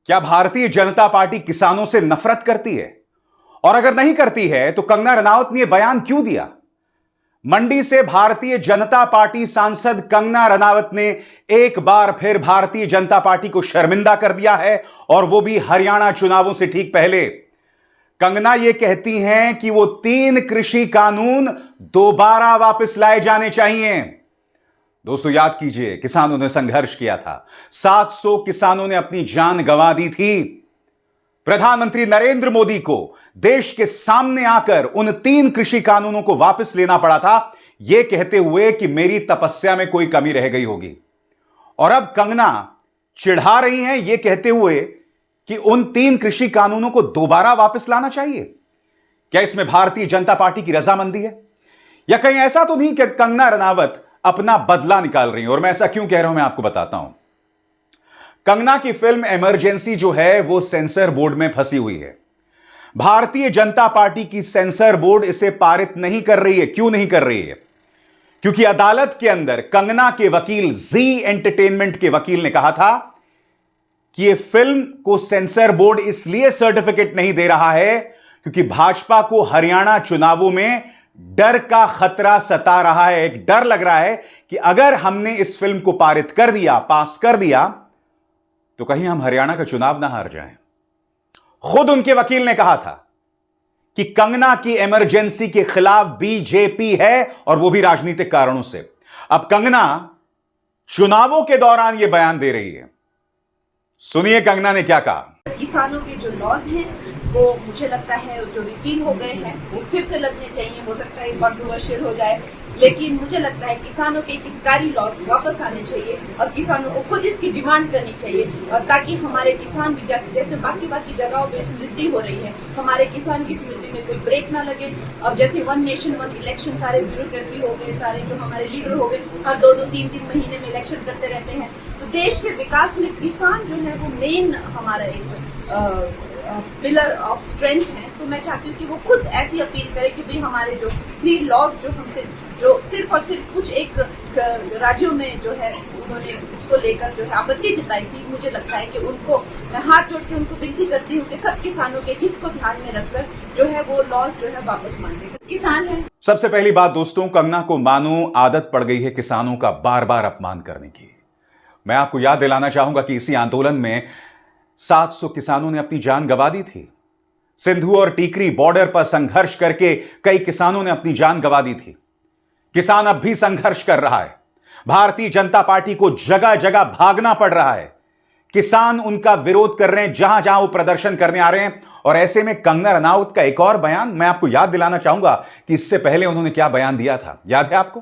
क्या भारतीय जनता पार्टी किसानों से नफरत करती है? और अगर नहीं करती है तो कंगना रनावत ने यह बयान क्यों दिया? मंडी से भारतीय जनता पार्टी सांसद कंगना रनावत ने एक बार फिर भारतीय जनता पार्टी को शर्मिंदा कर दिया है, और वो भी हरियाणा चुनावों से ठीक पहले। कंगना ये कहती हैं कि वो 3 कृषि कानून दोबारा वापस लाए जाने चाहिए। दोस्तों याद कीजिए, किसानों ने संघर्ष किया था, 700 किसानों ने अपनी जान गंवा दी थी। प्रधानमंत्री नरेंद्र मोदी को देश के सामने आकर उन 3 कृषि कानूनों को वापस लेना पड़ा था, यह कहते हुए कि मेरी तपस्या में कोई कमी रह गई होगी। और अब कंगना चिढ़ा रही हैं यह कहते हुए कि उन 3 कृषि कानूनों को दोबारा वापस लाना चाहिए। क्या इसमें भारतीय जनता पार्टी की रजामंदी है, या कहीं ऐसा तो नहीं कि कंगना रनावत अपना बदला निकाल रही हैं? और मैं ऐसा क्यों कह रहा हूं, मैं आपको बताता हूं। कंगना की फिल्म इमरजेंसी जो है वो सेंसर बोर्ड में फंसी हुई है। भारतीय जनता पार्टी की सेंसर बोर्ड इसे पारित नहीं कर रही है। क्यों नहीं कर रही है? क्योंकि अदालत के अंदर कंगना के वकील, जी एंटरटेनमेंट के वकील ने कहा था कि यह फिल्म को सेंसर बोर्ड इसलिए सर्टिफिकेट नहीं दे रहा है क्योंकि भाजपा को हरियाणा चुनावों में डर का खतरा सता रहा है। एक डर लग रहा है कि अगर हमने इस फिल्म को पारित कर दिया, पास कर दिया, तो कहीं हम हरियाणा का चुनाव ना हार जाएं। खुद उनके वकील ने कहा था कि कंगना की इमरजेंसी के खिलाफ बीजेपी है, और वो भी राजनीतिक कारणों से। अब कंगना चुनावों के दौरान यह बयान दे रही है। सुनिए कंगना ने क्या कहा। किसानों के जो लॉज हैं वो मुझे लगता है जो रिपील हो गए हैं वो फिर से लगने चाहिए। हो सकता है कंट्रोवर्शियल हो जाए, लेकिन मुझे लगता है किसानों के हितकारी लॉज वापस आने चाहिए और किसानों को खुद इसकी डिमांड करनी चाहिए, और ताकि हमारे किसान भी जैसे बाकी जगहों पे समृद्धि हो रही है, हमारे किसान की समृद्धि में कोई ब्रेक ना लगे। अब जैसे 1 नेशन 1 इलेक्शन, सारे ब्यूरोक्रेसी हो गए, सारे जो हमारे लीडर हो गए, हर 2-3 महीने में इलेक्शन करते रहते हैं। तो देश के विकास में किसान जो है वो मेन हमारा एक पिलर ऑफ स्ट्रेंथ है। तो मैं चाहती हूँ कि वो खुद ऐसी अपील करे कि भाई हमारे जो 3 लॉज जो हमसे जो सिर्फ और सिर्फ कुछ एक राज्यों में जो है उन्होंने उसको लेकर जो है आपत्ति जताई थी, मुझे लगता है कि उनको मैं हाथ जोड़ के उनको विनती करती हूँ कि सब किसानों के हित को ध्यान में रखकर जो है वो लॉज जो है वापस मांगे। किसान है। सबसे पहली बात दोस्तों, कंगना को मानो आदत पड़ गई है किसानों का बार बार अपमान करने की। मैं आपको याद दिलाना चाहूंगा कि इसी आंदोलन में 700 किसानों ने अपनी जान गंवा दी थी। सिंधु और टीकरी बॉर्डर पर संघर्ष करके कई किसानों ने अपनी जान गंवा दी थी। किसान अब भी संघर्ष कर रहा है। भारतीय जनता पार्टी को जगह जगह भागना पड़ रहा है। किसान उनका विरोध कर रहे हैं जहां जहां वो प्रदर्शन करने आ रहे हैं। और ऐसे में कंगना रनावत का एक और बयान मैं आपको याद दिलाना चाहूंगा कि इससे पहले उन्होंने क्या बयान दिया था, याद है आपको?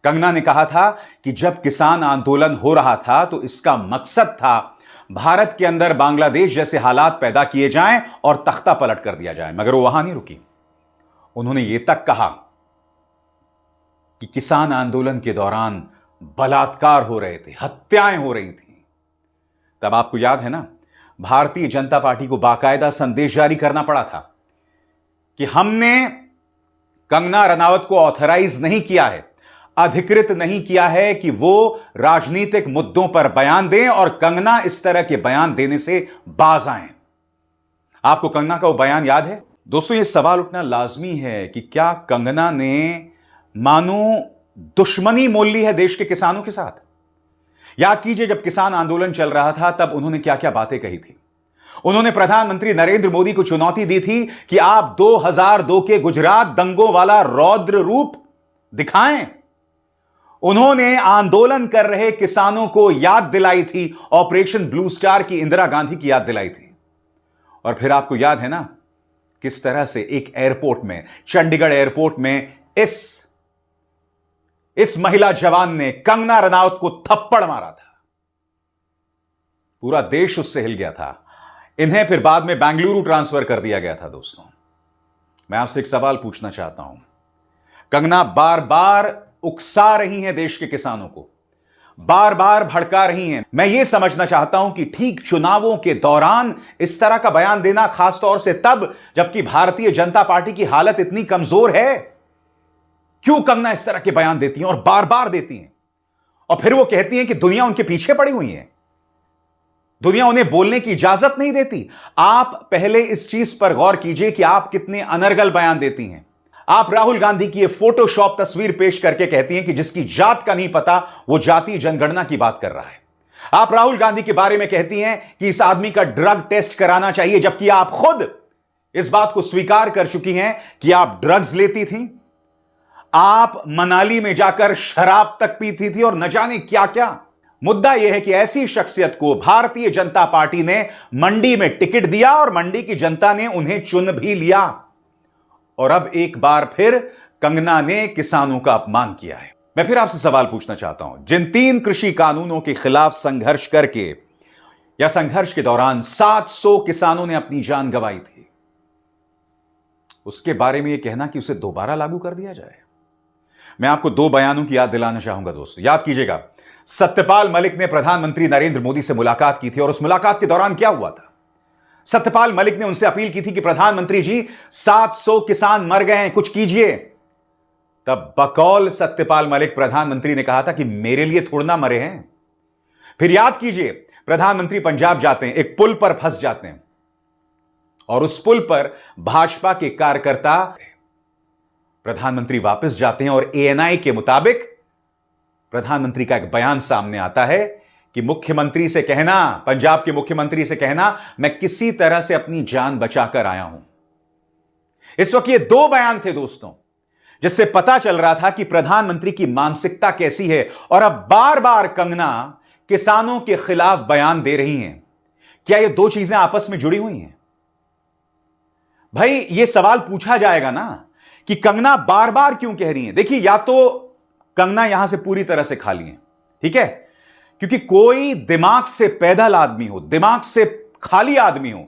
कंगना ने कहा था कि जब किसान आंदोलन हो रहा था तो इसका मकसद था भारत के अंदर बांग्लादेश जैसे हालात पैदा किए जाएं और तख्ता पलट कर दिया जाए। मगर वो वहां नहीं रुकी। उन्होंने यह तक कहा कि किसान आंदोलन के दौरान बलात्कार हो रहे थे, हत्याएं हो रही थी। तब आपको याद है ना, भारतीय जनता पार्टी को बाकायदा संदेश जारी करना पड़ा था कि हमने कंगना रनावत को ऑथराइज नहीं किया है, अधिकृत नहीं किया है कि वो राजनीतिक मुद्दों पर बयान दें, और कंगना इस तरह के बयान देने से बाज आए। आपको कंगना का वो बयान याद है? दोस्तों ये सवाल उठना लाजमी है कि क्या कंगना ने मानो दुश्मनी मोल ली है देश के किसानों के साथ? याद कीजिए, जब किसान आंदोलन चल रहा था तब उन्होंने क्या क्या बातें कही थी। उन्होंने प्रधानमंत्री नरेंद्र मोदी को चुनौती दी थी कि आप 2002 के गुजरात दंगों वाला रौद्र रूप दिखाएं। उन्होंने आंदोलन कर रहे किसानों को याद दिलाई थी, ऑपरेशन ब्लू स्टार की इंदिरा गांधी की याद दिलाई थी। और फिर आपको याद है ना किस तरह से एक एयरपोर्ट में, चंडीगढ़ एयरपोर्ट में इस महिला जवान ने कंगना रनावत को थप्पड़ मारा था। पूरा देश उससे हिल गया था। इन्हें फिर बाद में बेंगलुरु ट्रांसफर कर दिया गया था। दोस्तों मैं आपसे एक सवाल पूछना चाहता हूं। कंगना बार बार उकसा रही हैं देश के किसानों को, बार बार भड़का रही हैं। मैं यह समझना चाहता हूं कि ठीक चुनावों के दौरान इस तरह का बयान देना, खासतौर से तब जबकि भारतीय जनता पार्टी की हालत इतनी कमजोर है, क्यों कंगना इस तरह के बयान देती हैं और बार बार देती हैं? और फिर वो कहती हैं कि दुनिया उनके पीछे पड़ी हुई है। दुनिया उन्हें बोलने की इजाजत नहीं देती। आप पहले इस चीज पर गौर कीजिए कि आप कितने अनर्गल बयान देती हैं। आप राहुल गांधी की यह फोटोशॉप तस्वीर पेश करके कहती हैं कि जिसकी जात का नहीं पता वो जातीय जनगणना की बात कर रहा है। आप राहुल गांधी के बारे में कहती हैं कि इस आदमी का ड्रग टेस्ट कराना चाहिए, जबकि आप खुद इस बात को स्वीकार कर चुकी हैं कि आप ड्रग्स लेती थीं। आप मनाली में जाकर शराब तक पीती थी और न जाने क्या क्या। मुद्दा यह है कि ऐसी शख्सियत को भारतीय जनता पार्टी ने मंडी में टिकट दिया और मंडी की जनता ने उन्हें चुन भी लिया। और अब एक बार फिर कंगना ने किसानों का अपमान किया है। मैं फिर आपसे सवाल पूछना चाहता हूं, जिन 3 कृषि कानूनों के खिलाफ संघर्ष करके या संघर्ष के दौरान 700 किसानों ने अपनी जान गंवाई थी, उसके बारे में यह कहना कि उसे दोबारा लागू कर दिया जाए। मैं आपको 2 बयानों की याद दिलाना चाहूंगा दोस्तों, याद कीजिएगा। सत्यपाल मलिक ने प्रधानमंत्री नरेंद्र मोदी से मुलाकात की थी और उस मुलाकात के दौरान क्या हुआ था? सत्यपाल मलिक ने उनसे अपील की थी कि प्रधानमंत्री जी 700 किसान मर गए हैं, कुछ कीजिए। तब बकौल सत्यपाल मलिक प्रधानमंत्री ने कहा था कि मेरे लिए थोड़ा ना मरे हैं। फिर याद कीजिए, प्रधानमंत्री पंजाब जाते हैं, एक पुल पर फंस जाते हैं और उस पुल पर भाजपा के कार्यकर्ता, प्रधानमंत्री वापस जाते हैं और एएनआई के मुताबिक प्रधानमंत्री का एक बयान सामने आता है कि मुख्यमंत्री से कहना, पंजाब के मुख्यमंत्री से कहना, मैं किसी तरह से अपनी जान बचाकर आया हूं। इस वक्त ये 2 बयान थे दोस्तों, जिससे पता चल रहा था कि प्रधानमंत्री की मानसिकता कैसी है। और अब बार बार कंगना किसानों के खिलाफ बयान दे रही हैं। क्या ये 2 चीजें आपस में जुड़ी हुई हैं? भाई ये सवाल पूछा जाएगा ना कि कंगना बार बार क्यों कह रही हैं। देखिए, या तो कंगना यहां से पूरी तरह से खाली है, ठीक है, क्योंकि कोई दिमाग से पैदल आदमी हो, दिमाग से खाली आदमी हो,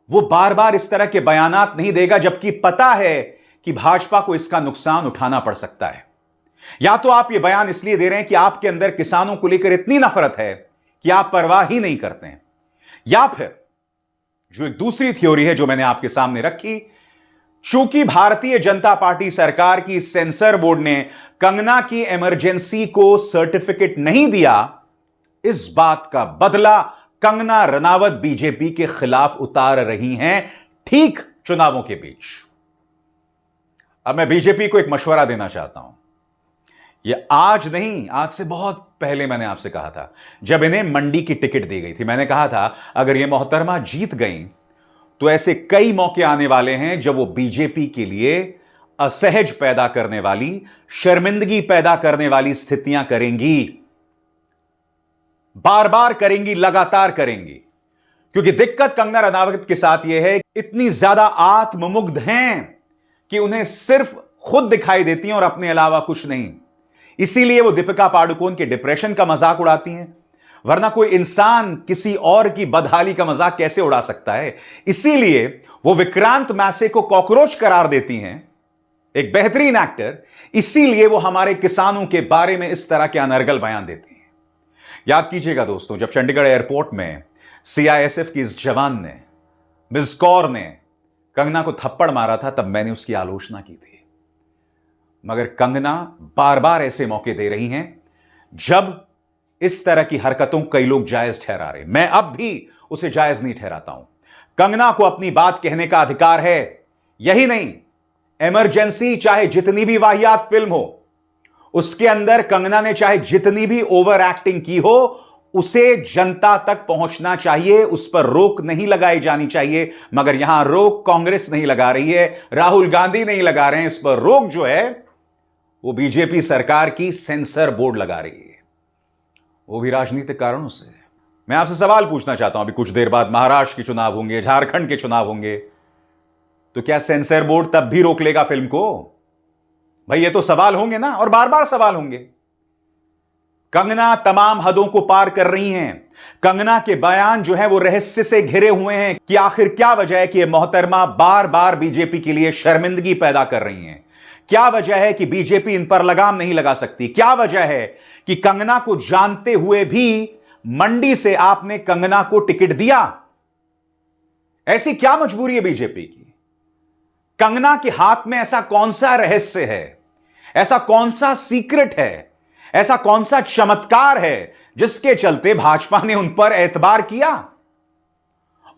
वो बार बार इस तरह के बयानात नहीं देगा, जबकि पता है कि भाजपा को इसका नुकसान उठाना पड़ सकता है। या तो आप ये बयान इसलिए दे रहे हैं कि आपके अंदर किसानों को लेकर इतनी नफरत है कि आप परवाह ही नहीं करते हैं, या फिर जो एक दूसरी थ्योरी है जो मैंने आपके सामने रखी, चूंकि भारतीय जनता पार्टी सरकार की सेंसर बोर्ड ने कंगना की इमरजेंसी को सर्टिफिकेट नहीं दिया, इस बात का बदला कंगना रनावत बीजेपी के खिलाफ उतार रही हैं ठीक चुनावों के बीच। अब मैं बीजेपी को एक मशवरा देना चाहता हूं। यह आज नहीं, आज से बहुत पहले मैंने आपसे कहा था, जब इन्हें मंडी की टिकट दी गई थी, मैंने कहा था अगर यह मोहतरमा जीत गई तो ऐसे कई मौके आने वाले हैं जब वो बीजेपी के लिए असहज पैदा करने वाली, शर्मिंदगी पैदा करने वाली स्थितियां करेंगी, बार बार करेंगी, लगातार करेंगी। क्योंकि दिक्कत कंगना रनावत के साथ यह है, इतनी ज्यादा आत्ममुग्ध हैं कि उन्हें सिर्फ खुद दिखाई देती हैं और अपने अलावा कुछ नहीं। इसीलिए वो दीपिका पादुकोण के डिप्रेशन का मजाक उड़ाती हैं, वरना कोई इंसान किसी और की बदहाली का मजाक कैसे उड़ा सकता है। इसीलिए वो विक्रांत मैसे को कॉकरोच करार देती हैं, एक बेहतरीन एक्टर। इसीलिए वो हमारे किसानों के बारे में इस तरह के अनर्गल बयान देती हैं। याद कीजिएगा दोस्तों, जब चंडीगढ़ एयरपोर्ट में सीआईएसएफ की इस जवान ने, मिस कौर ने कंगना को थप्पड़ मारा था, तब मैंने उसकी आलोचना की थी। मगर कंगना बार बार ऐसे मौके दे रही हैं जब इस तरह की हरकतों कई लोग जायज ठहरा रहे। मैं अब भी उसे जायज नहीं ठहराता हूं। कंगना को अपनी बात कहने का अधिकार है। यही नहीं, इमरजेंसी चाहे जितनी भी वाहियात फिल्म हो, उसके अंदर कंगना ने चाहे जितनी भी ओवर एक्टिंग की हो, उसे जनता तक पहुंचना चाहिए, उस पर रोक नहीं लगाई जानी चाहिए। मगर यहां रोक कांग्रेस नहीं लगा रही है, राहुल गांधी नहीं लगा रहे हैं। इस पर रोक जो है वो बीजेपी सरकार की सेंसर बोर्ड लगा रही है, वो भी राजनीतिक कारणों से। मैं आपसे सवाल पूछना चाहता हूं, अभी कुछ देर बाद महाराष्ट्र के चुनाव होंगे, झारखंड के चुनाव होंगे, तो क्या सेंसर बोर्ड तब भी रोक लेगा फिल्म को? भाई ये तो सवाल होंगे ना, और बार बार सवाल होंगे। कंगना तमाम हदों को पार कर रही हैं। कंगना के बयान जो है वो रहस्य से घिरे हुए हैं कि आखिर क्या वजह है कि ये मोहतरमा बार बार बीजेपी के लिए शर्मिंदगी पैदा कर रही हैं। क्या वजह है कि बीजेपी इन पर लगाम नहीं लगा सकती? क्या वजह है कि कंगना को जानते हुए भी मंडी से आपने कंगना को टिकट दिया? ऐसी क्या मजबूरी है बीजेपी की? कंगना के हाथ में ऐसा कौन सा रहस्य है, ऐसा कौन सा सीक्रेट है, ऐसा कौन सा चमत्कार है जिसके चलते भाजपा ने उन पर एतबार किया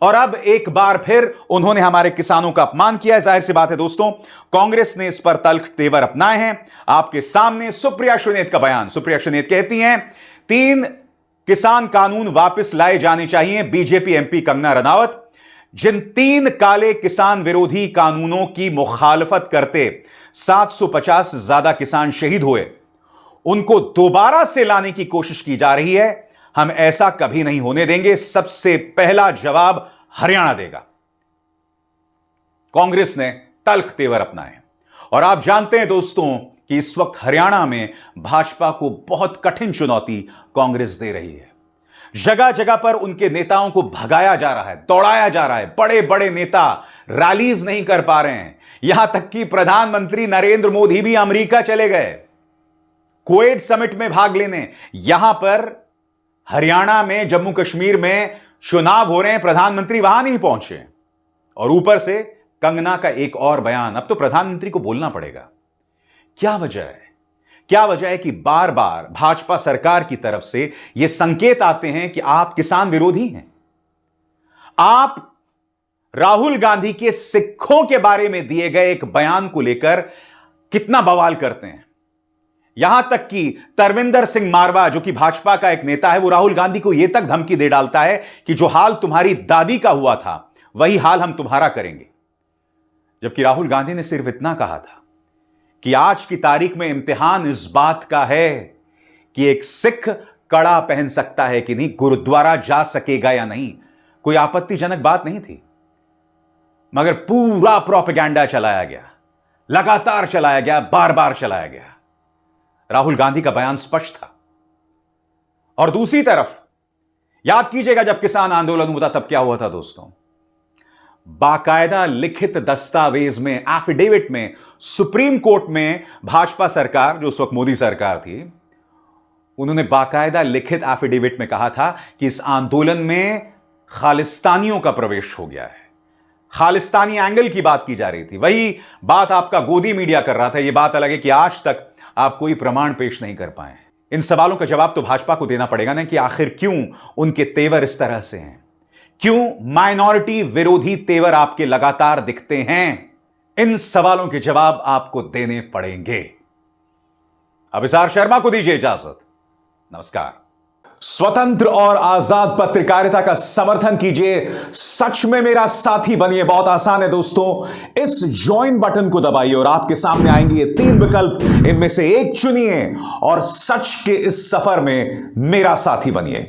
और अब एक बार फिर उन्होंने हमारे किसानों का अपमान किया है। जाहिर सी बात है दोस्तों, कांग्रेस ने इस पर तल्ख तेवर अपनाए हैं। आपके सामने सुप्रिया श्रीनेत का बयान। सुप्रिया श्रीनेत कहती हैं 3 किसान कानून वापस लाए जाने चाहिए। बीजेपी एमपी कंगना रनावत, जिन 3 काले किसान विरोधी कानूनों की मुखालफत करते 750 से ज्यादा किसान शहीद हुए, उनको दोबारा से लाने की कोशिश की जा रही है। हम ऐसा कभी नहीं होने देंगे। सबसे पहला जवाब हरियाणा देगा। कांग्रेस ने तल्ख तेवर अपनाए और आप जानते हैं दोस्तों कि इस वक्त हरियाणा में भाजपा को बहुत कठिन चुनौती कांग्रेस दे रही है। जगह जगह पर उनके नेताओं को भगाया जा रहा है, दौड़ाया जा रहा है। बड़े बड़े नेता रैलीज नहीं कर पा रहे हैं। यहां तक कि प्रधानमंत्री नरेंद्र मोदी भी अमेरिका चले गए कुवैत समिट में भाग लेने। यहां पर हरियाणा में, जम्मू कश्मीर में चुनाव हो रहे हैं, प्रधानमंत्री वहां नहीं पहुंचे। और ऊपर से कंगना का एक और बयान। अब तो प्रधानमंत्री को बोलना पड़ेगा। क्या वजह है? क्या वजह है कि बार बार भाजपा सरकार की तरफ से यह संकेत आते हैं कि आप किसान विरोधी हैं? आप राहुल गांधी के सिखों के बारे में दिए गए एक बयान को लेकर कितना बवाल करते हैं। यहां तक कि तरविंदर सिंह मारवा, जो कि भाजपा का एक नेता है, वो राहुल गांधी को यह तक धमकी दे डालता है कि जो हाल तुम्हारी दादी का हुआ था वही हाल हम तुम्हारा करेंगे। जबकि राहुल गांधी ने सिर्फ इतना कहा था कि आज की तारीख में इम्तिहान इस बात का है कि एक सिख कड़ा पहन सकता है कि नहीं, गुरुद्वारा जा सकेगा या नहीं। कोई आपत्तिजनक बात नहीं थी, मगर पूरा प्रोपेगेंडा चलाया गया, लगातार चलाया गया, बार बार चलाया गया। राहुल गांधी का बयान स्पष्ट था। और दूसरी तरफ याद कीजिएगा, जब किसान आंदोलन हुआ तब क्या हुआ था दोस्तों? बाकायदा लिखित दस्तावेज में, एफिडेविट में, सुप्रीम कोर्ट में भाजपा सरकार, जो उस वक्त मोदी सरकार थी, उन्होंने बाकायदा लिखित एफिडेविट में कहा था कि इस आंदोलन में खालिस्तानियों का प्रवेश हो गया है। खालिस्तानी एंगल की बात की जा रही थी। वही बात आपका गोदी मीडिया कर रहा था। यह बात अलग है कि आज तक आप कोई प्रमाण पेश नहीं कर पाए। इन सवालों का जवाब तो भाजपा को देना पड़ेगा ना कि आखिर क्यों उनके तेवर इस तरह से हैं, क्यों माइनॉरिटी विरोधी तेवर आपके लगातार दिखते हैं। इन सवालों के जवाब आपको देने पड़ेंगे। अभिसार शर्मा को दीजिए इजाजत। नमस्कार। स्वतंत्र और आजाद पत्रकारिता का समर्थन कीजिए, सच में मेरा साथी बनिए। बहुत आसान है दोस्तों, इस ज्वाइन बटन को दबाइए और आपके सामने आएंगे ये 3 विकल्प। इनमें से एक चुनिए और सच के इस सफर में मेरा साथी बनिए।